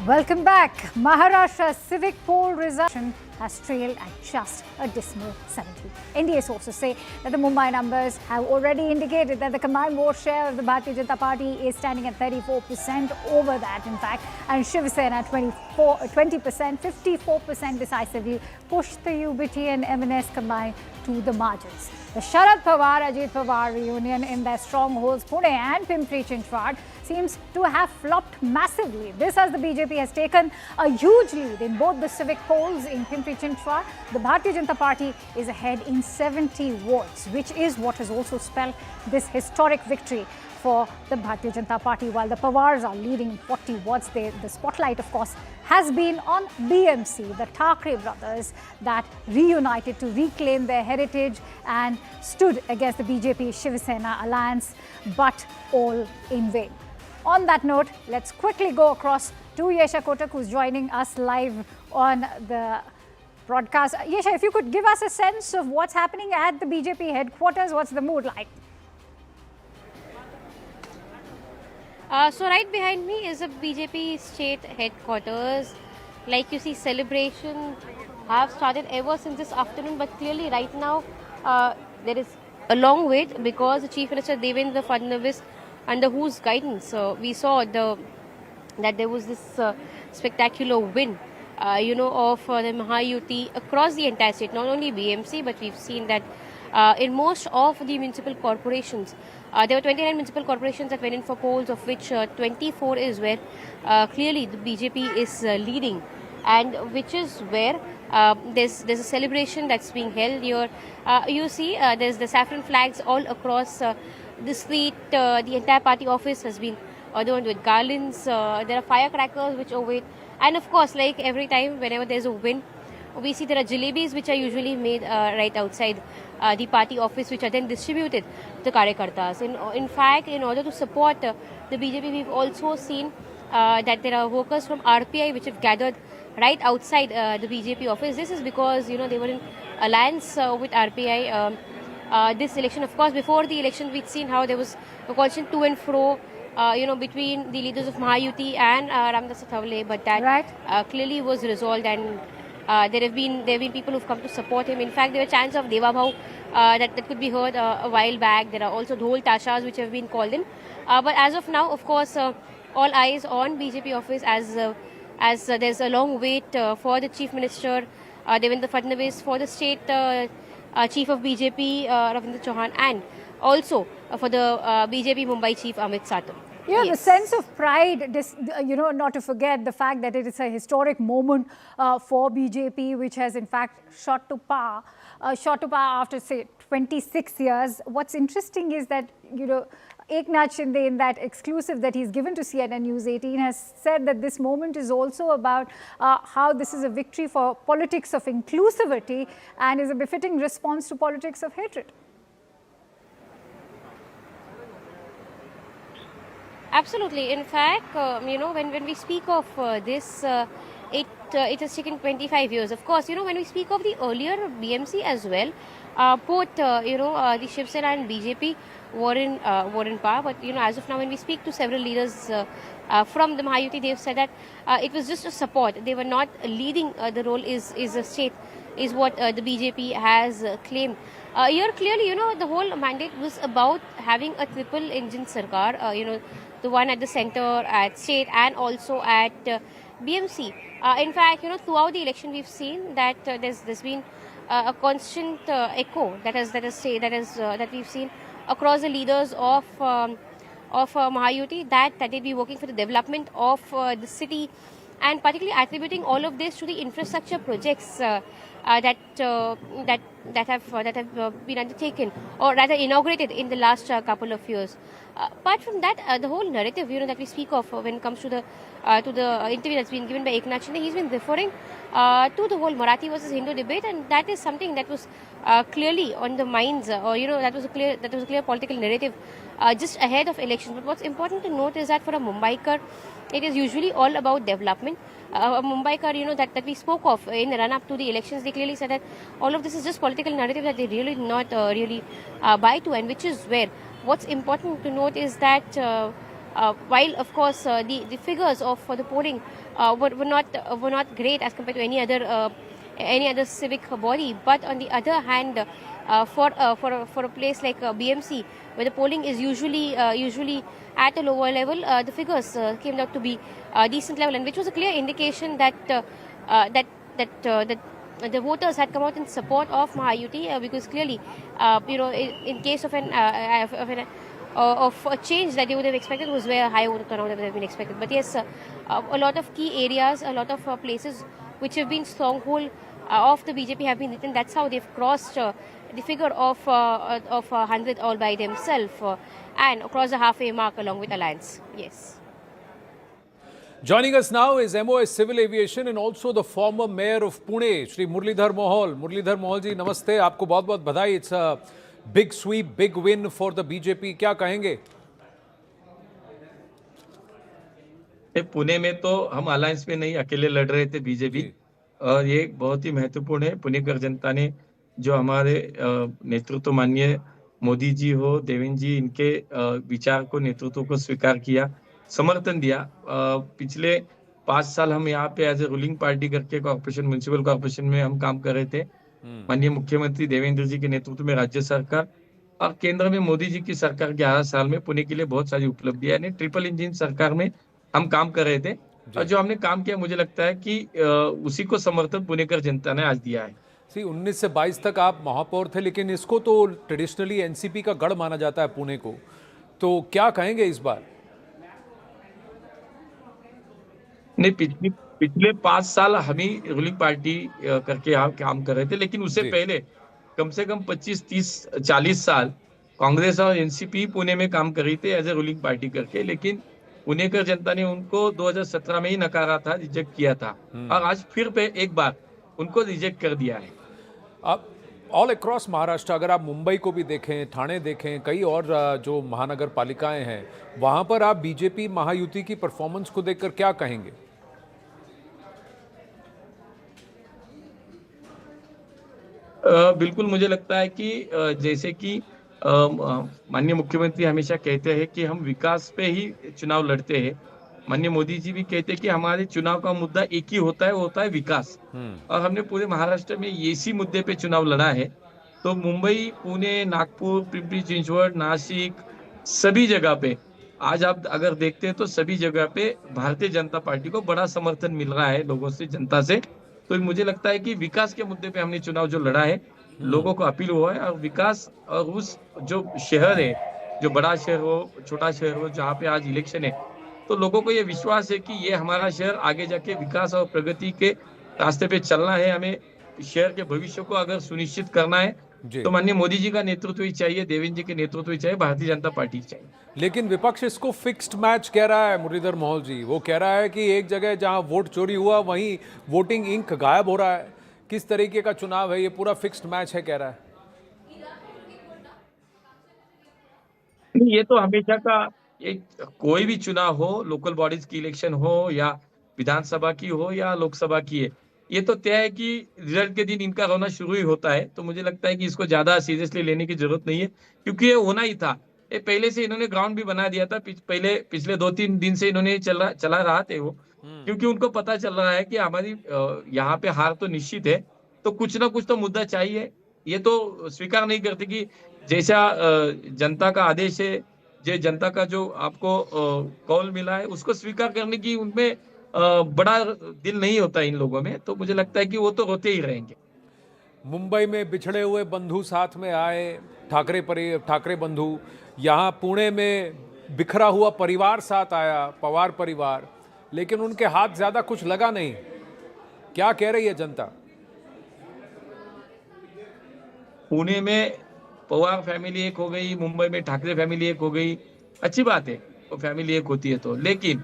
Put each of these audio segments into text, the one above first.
Welcome back. Maharashtra's civic poll result has trailed at just a dismal 70. NDA sources say that the Mumbai numbers have already indicated that the combined vote share of the Bharatiya Janata Party is standing at 34% over that, in fact, and Shiv Sena 20%, 54% decisively pushed the UBT and MNS combined to the margins. The Sharad Pawar-Ajit Pawar reunion in their strongholds Pune and Pimpri-Chinchwad seems to have flopped massively. This as the BJP has taken a huge lead in both the civic polls in Pimpri-Chinchwad. The Bharatiya Janata Party is ahead in 70 votes, which is what has also spelled this historic victory for the Bharatiya Janata Party. While the Pawars are leading in 40 votes, the spotlight, of course, has been on BMC, the Thackeray brothers that reunited to reclaim their heritage and stood against the BJP-Shiv Sena alliance, but all in vain. On that note, let's quickly go across to Yesha Kotak, who's joining us live on the broadcast. Yesha, if you could give us a sense of what's happening at the BJP headquarters, what's the mood like? So right behind me is a BJP state headquarters. Like you see, celebrations have started ever since this afternoon, but clearly right now there is a long wait because the Chief Minister Devendra Fadnavis, under whose guidance we saw that there was this spectacular win, of the Mahayuti across the entire state, not only BMC, but we've seen that in most of the municipal corporations. There were 29 municipal corporations that went in for polls, of which 24 is where clearly the BJP is leading, and which is where there's a celebration that's being held here. You see, there's the saffron flags all across the street. The entire party office has been adorned with garlands. There are firecrackers which await, and of course, like every time, whenever there's a win, we see there are jalebis which are usually made right outside the party office, which are then distributed to Karyakartas. In fact, in order to support the BJP, we've also seen that there are workers from RPI which have gathered right outside the BJP office. This is because, they were in alliance with RPI this election. Of course, before the election, we'd seen how there was a constant to and fro, between the leaders of Mahayuti and Ramdas Athavale, but that clearly was resolved, and there have been people who've come to support him. In fact, there were chants of Deva Bhau that could be heard a while back. There are also dhol tashas which have been called in. But as of now, of course, all eyes on BJP office as there's a long wait for the Chief Minister Devendra Fadnavis, for the state Chief of BJP Ravindra Chauhan, and also for the BJP Mumbai Chief Amit Satar. Yeah, yes. The sense of pride, not to forget the fact that it is a historic moment for BJP, which has in fact shot to power after, say, 26 years. What's interesting is that, Eknath Shinde, in that exclusive that he's given to CNN News 18, has said that this moment is also about how this is a victory for politics of inclusivity and is a befitting response to politics of hatred. Absolutely. In fact, when we speak of this, it has taken 25 years. Of course, when we speak of the earlier BMC as well, both the Shiv Sena and BJP were in power. But as of now, when we speak to several leaders from the Mahayuti, they've said that it was just a support. They were not leading the role. Is a state is what the BJP has claimed. Here clearly, the whole mandate was about having a triple engine sarkar. The one at the center, at state, and also at BMC. In fact, throughout the election, we've seen that there's been a constant echo that we've seen across the leaders of Mahayuti that they'd be working for the development of the city, and particularly attributing all of this to the infrastructure projects that have been undertaken, or rather inaugurated in the last couple of years. Apart from that, the whole narrative that we speak of when it comes to the interview that's been given by Eknath Shinde, he's been referring to the whole Marathi versus Hindu debate, and that is something that was clearly on the minds, that was a clear political narrative just ahead of elections. But what's important to note is that for a Mumbaikar, it is usually all about development. A Mumbaikar, that we spoke of in the run-up to the elections, they clearly said that all of this is just political narrative that they really not buy to, and which is where what's important to note is that While of course the figures of for the polling were not great as compared to any other civic body, but on the other hand, for a place like BMC, where the polling is usually at a lower level, the figures came out to be decent level, and which was a clear indication that that the voters had come out in support of Mahayuti, because clearly, in case of of a change that they would have expected was where a higher voter turnout would have been expected. But yes, a lot of key areas, a lot of places which have been stronghold of the BJP have been written. That's how they've crossed the figure of 100 all by themselves, and across the halfway mark along with Alliance. Yes. Joining us now is MOS Civil Aviation and also the former mayor of Pune, Shri Murlidhar Mohol. Murlidhar Mohol ji, namaste. आपको बहुत-बहुत बधाई. It's a big sweep, big win for the BJP. क्या कहेंगे? पुणे में तो हम alliance में नहीं, अकेले लड़ रहे थे बीजेपी, और ये बहुत ही महत्वपूर्ण है. पुणेकर जनता ने जो हमारे नेतृत्व माननीय मोदी जी हो, देवेंद्र जी, इनके विचार को, नेतृत्व को स्वीकार किया, समर्थन दिया. पिछले 5 साल हम यहाँ पे एज ए रूलिंग पार्टी करके कॉर्पोरेशन, म्युनिसिपल कॉर्पोरेशन में हम काम कर रहे थे. माननीय मुख्यमंत्री देवेंद्र जी के नेतृत्व में राज्य सरकार और केंद्र में मोदी जी की सरकार 11 साल में पुणे के लिए बहुत सारी उपलब्धियां, यानी ट्रिपल इंजन सरकार में हम काम कर रहे थे. और जो हमने काम किया, मुझे लगता है कि उसी को समर्थन पुणेकर जनता ने आज दिया है. 19 से 22 तक आप महापौर थे, लेकिन इसको तो ट्रेडिशनली एनसीपी का गढ़ माना जाता है पुणे को, तो क्या कहेंगे इस बार? नहीं, पिछले 5 साल हम ही रूलिंग पार्टी करके यहाँ काम कर रहे थे, लेकिन उससे पहले कम से कम 25, 30, 40 साल कांग्रेस और एनसीपी पुणे में काम कर रही थी एज ए रूलिंग पार्टी करके. लेकिन पुणेकर जनता ने उनको 2017 में ही नकारा था, रिजेक्ट किया था, और आज फिर पे एक बार उनको रिजेक्ट कर दिया है. अब ऑल अक्रॉस महाराष्ट्र, अगर आप मुंबई को भी देखें, ठाणे देखें, कई और जो महानगर पालिकाएं हैं, वहां पर आप बीजेपी महायुति की परफॉर्मेंस को देखकर क्या कहेंगे? बिल्कुल, मुझे लगता है कि जैसे कि माननीय मुख्यमंत्री हमेशा कहते हैं कि हम विकास पे ही चुनाव लड़ते हैं. माननीय मोदी जी भी कहते हैं कि हमारे चुनाव का मुद्दा एक ही होता है, वो होता है विकास. और हमने पूरे महाराष्ट्र में इसी मुद्दे पे चुनाव लड़ा है. तो मुंबई, पुणे, नागपुर, पिंपरी चिंचवड, नासिक, सभी जगह पे आज आप अगर देखते हैं तो सभी जगह पे भारतीय जनता पार्टी को बड़ा समर्थन मिल रहा है लोगों से, जनता से. तो मुझे लगता है कि विकास के मुद्दे पे हमने चुनाव जो लड़ा है, लोगों को अपील हुआ है. और विकास, और उस जो शहर है, जो बड़ा शहर हो, छोटा शहर हो, जहाँ पे आज इलेक्शन है, तो लोगों को ये विश्वास है कि ये हमारा शहर आगे जाके विकास और प्रगति के रास्ते पे चलना है. हमें शहर के भविष्य को अगर सुनिश्चित करना है तो माननीय मोदी जी का नेतृत्व ही चाहिए, देवेंद्र जी के नेतृत्व ही चाहिए, भारतीय जनता पार्टी चाहिए. लेकिन विपक्ष इसको फिक्स्ड मैच कह रहा है. मुरलीधर मोहल जी, वो कह रहा है कि एक जगह जहां वोट चोरी हुआ वहीं वोटिंग इंक गायब हो रहा है. किस तरीके का चुनाव है ये? पूरा फिक्स्ड मैच है कह रहा है. ये तो हमेशा का, कोई भी चुनाव हो, लोकल बॉडीज की इलेक्शन हो या विधानसभा की हो या लोकसभा की है, ये तो तय है कि रिजल्ट के दिन इनका रोना शुरू ही होता है. तो मुझे लगता है कि इसको ज्यादा सीरियसली लेने की जरूरत नहीं है, क्योंकि ये होना ही था. ये पहले से इन्होंने ग्राउंड भी बना दिया था. पिछले 2-3 दिन से इन्होंने चला रहा थे वो, क्योंकि उनको पता चल रहा है कि हमारी यहाँ पे हार तो निश्चित है, तो कुछ ना कुछ तो मुद्दा चाहिए. ये तो स्वीकार नहीं करते कि जैसा जनता का आदेश है, जो जनता का जो आपको कॉल मिला है, उसको स्वीकार करने की उनमें बड़ा दिल नहीं होता इन लोगों में. तो मुझे लगता है कि वो तो रोते ही रहेंगे. मुंबई में बिछड़े हुए बंधु साथ में आए, ठाकरे बंधु. यहाँ पुणे में बिखरा हुआ परिवार साथ आया, पवार परिवार, लेकिन उनके हाथ ज्यादा कुछ लगा नहीं. क्या कह रही है जनता? पुणे में पवार फैमिली एक हो गई, मुंबई में ठाकरे फैमिली एक हो गई. अच्छी बात है, वो फैमिली एक होती है तो, लेकिन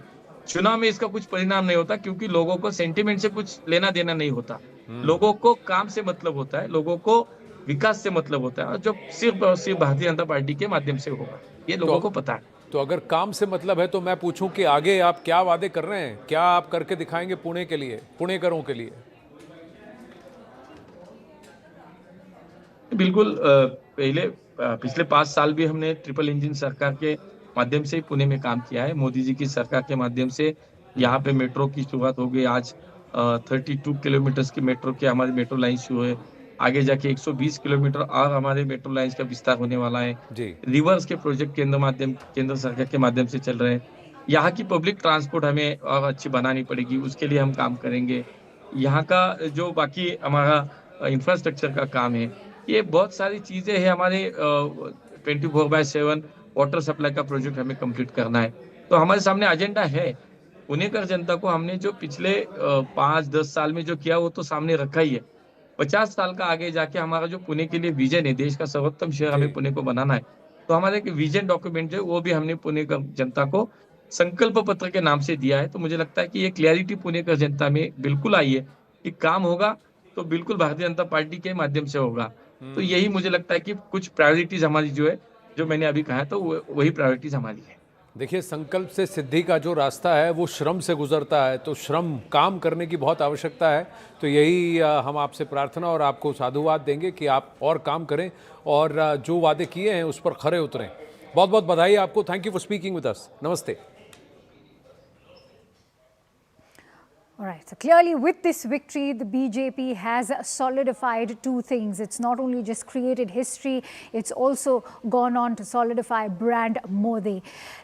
चुनाव में इसका कुछ परिणाम नहीं होता, क्योंकि लोगों को सेंटिमेंट से कुछ लेना देना नहीं होता. लोगों को काम से मतलब होता है, लोगों को विकास से मतलब होता है, और जो सिर्फ और सिर्फ भारतीय जनता पार्टी के माध्यम से होगा, ये लोगों को पता है. तो अगर काम से मतलब है तो मैं पूछूं कि आगे आप क्या वादे कर रहे हैं? क्या आप करके दिखाएंगे पुणे के लिए, पुणेकरों के लिए? बिल्कुल. पिछले 5 साल भी हमने ट्रिपल इंजन सरकार के माध्यम से ही पुणे में काम किया है। मोदी जी की सरकार के माध्यम से यहाँ पे मेट्रो की शुरुआत हो गई। आज 32 किलोमीटर की मेट्रो की हमारी मेट्रो लाइन शुरू है। आगे जाके 120 किलोमीटर और हमारे मेट्रो लाइन का विस्तार होने वाला है। जी। रिवर्स के प्रोजेक्ट केंद्र सरकार के माध्यम से चल रहे हैं। यहाँ की पब्लिक ट्रांसपोर्ट हमें और अच्छी बनानी पड़ेगी, उसके लिए हम काम करेंगे। यहाँ का जो बाकी हमारा इंफ्रास्ट्रक्चर का काम है, ये बहुत सारी चीजें हैं। हमारे 24/7 वाटर सप्लाई का प्रोजेक्ट हमें कंप्लीट करना है। तो हमारे सामने एजेंडा है। पुणेकर जनता को हमने जो पिछले 5-10 साल में जो किया वो तो सामने रखा ही है। 50 साल का आगे जाके हमारा जो पुणे के लिए विजन है, देश का सर्वोत्तम शहर हमें पुणे को बनाना है, तो हमारे एक विजन डॉक्यूमेंट जो है वो भी हमने पुणे का जनता को संकल्प पत्र के नाम से दिया है। तो मुझे लगता है कि ये क्लैरिटी पुणे का जनता में बिल्कुल आई है कि काम होगा तो बिल्कुल भारतीय जनता पार्टी के माध्यम से होगा। तो यही मुझे लगता है कि कुछ प्रायोरिटीज हमारी जो है, जो मैंने अभी कहा तो वही प्रायोरिटीज हमारी है। देखिए, संकल्प से सिद्धि का जो रास्ता है वो श्रम से गुजरता है, तो श्रम काम करने की बहुत आवश्यकता है। तो यही हम आपसे प्रार्थना और आपको साधुवाद देंगे कि आप और काम करें और जो वादे किए हैं उस पर खरे उतरें। बहुत बहुत बधाई आपको। Thank you for speaking with us. नमस्ते। All right, so clearly with this victory, the BJP has solidified two things. It's not only just created history, it's also gone on to solidify brand Modi.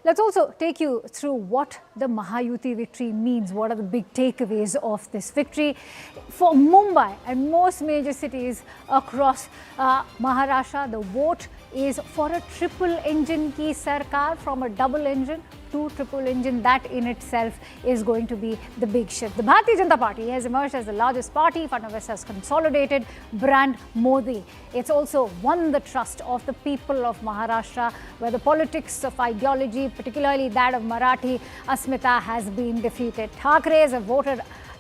Let's also take you through what the Mahayuti victory means. What are the big takeaways of this victory? For Mumbai and most major cities across Maharashtra, the vote is for a triple engine ki sarkar, from a double engine to triple engine. That in itself is going to be the big shift. The Bharatiya Janata Party has emerged as the largest party. Fadnavis has consolidated brand Modi. It's also won the trust of the people of Maharashtra, where the politics of ideology, particularly that of Marathi Asmita, has been defeated. Thakres have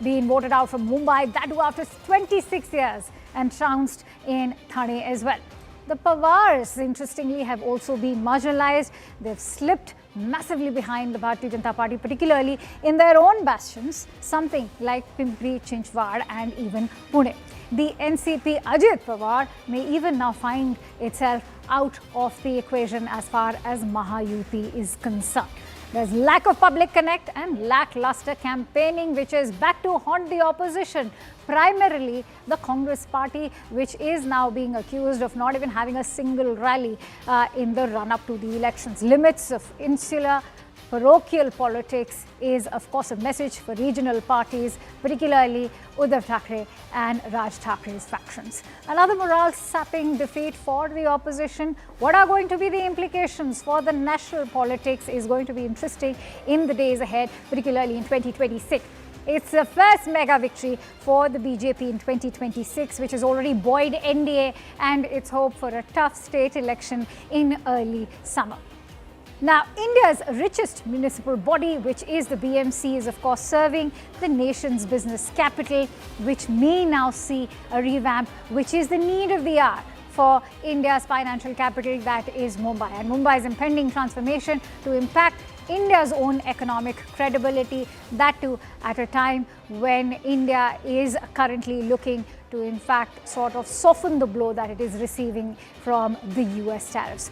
been voted out from Mumbai, that too after 26 years, and trounced in Thane as well. The Pawars, interestingly, have also been marginalized. They've slipped massively behind the Bharatiya Janata Party, particularly in their own bastions, something like Pimpri Chinchwad and even Pune. The NCP Ajit Pawar may even now find itself out of the equation as far as Mahayuti is concerned. There's lack of public connect and lackluster campaigning, which is back to haunt the opposition, primarily the Congress party, which is now being accused of not even having a single rally in the run-up to the elections. Limits of insular parochial politics is, of course, a message for regional parties, particularly Uddhav Thackeray and Raj Thackre's factions. Another morale-sapping defeat for the opposition. What are going to be the implications for the national politics is going to be interesting in the days ahead, particularly in 2026. It's the first mega victory for the BJP in 2026, which has already buoyed NDA and its hope for a tough state election in early summer. Now, India's richest municipal body, which is the BMC, is of course serving the nation's business capital, which may now see a revamp, which is the need of the hour for India's financial capital, that is Mumbai. And Mumbai's impending transformation to impact India's own economic credibility, that too at a time when India is currently looking to in fact sort of soften the blow that it is receiving from the US tariffs.